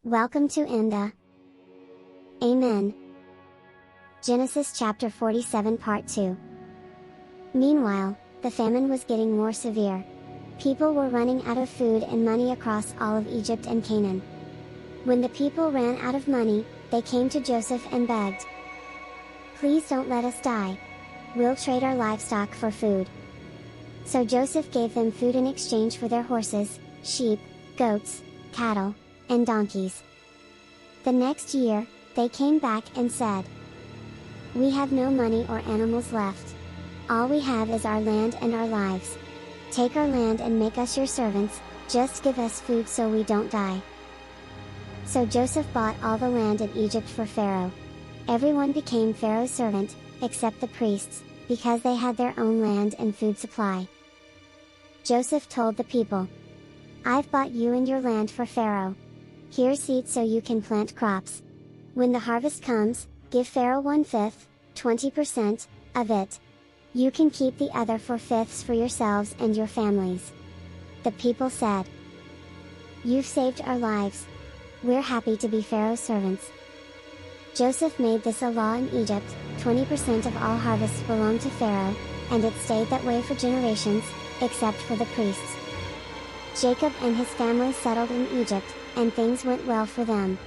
Welcome to Inda. Amen. Genesis chapter 47 part 2. Meanwhile, the famine was getting more severe. People were running out of food and money across all of Egypt and Canaan. When the people ran out of money, they came to Joseph and begged, "Please don't let us die. We'll trade our livestock for food." So Joseph gave them food in exchange for their horses, sheep, goats, cattle, and donkeys. The next year, they came back and said, "We have no money or animals left. All we have is our land and our lives. Take our land and make us your servants, just give us food so we don't die." So Joseph bought all the land in Egypt for Pharaoh. Everyone became Pharaoh's servant, except the priests, because they had their own land and food supply. Joseph told the people, "I've bought you and your land for Pharaoh. Here's seed so you can plant crops. When the harvest comes, give Pharaoh 1/5, 20%, of it. You can keep the other 4/5 for yourselves and your families." The people said, "You've saved our lives. We're happy to be Pharaoh's servants." Joseph made this a law in Egypt: 20% of all harvests belonged to Pharaoh, and it stayed that way for generations, except for the priests. Jacob and his family settled in Egypt, and things went well for them.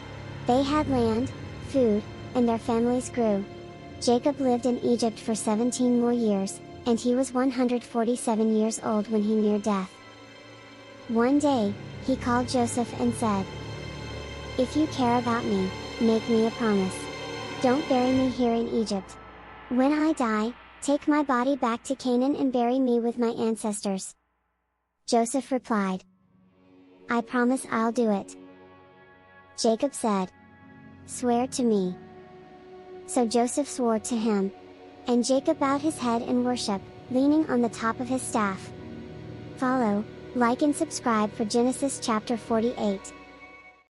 They had land, food, and their families grew. Jacob lived in Egypt for 17 more years, and he was 147 years old when he neared death. One day, he called Joseph and said, "If you care about me, make me a promise. Don't bury me here in Egypt. When I die, take my body back to Canaan and bury me with my ancestors." Joseph replied, "I promise I'll do it." Jacob said, "Swear to me." So Joseph swore to him. And Jacob bowed his head in worship, leaning on the top of his staff. Follow, like and subscribe for Genesis chapter 48.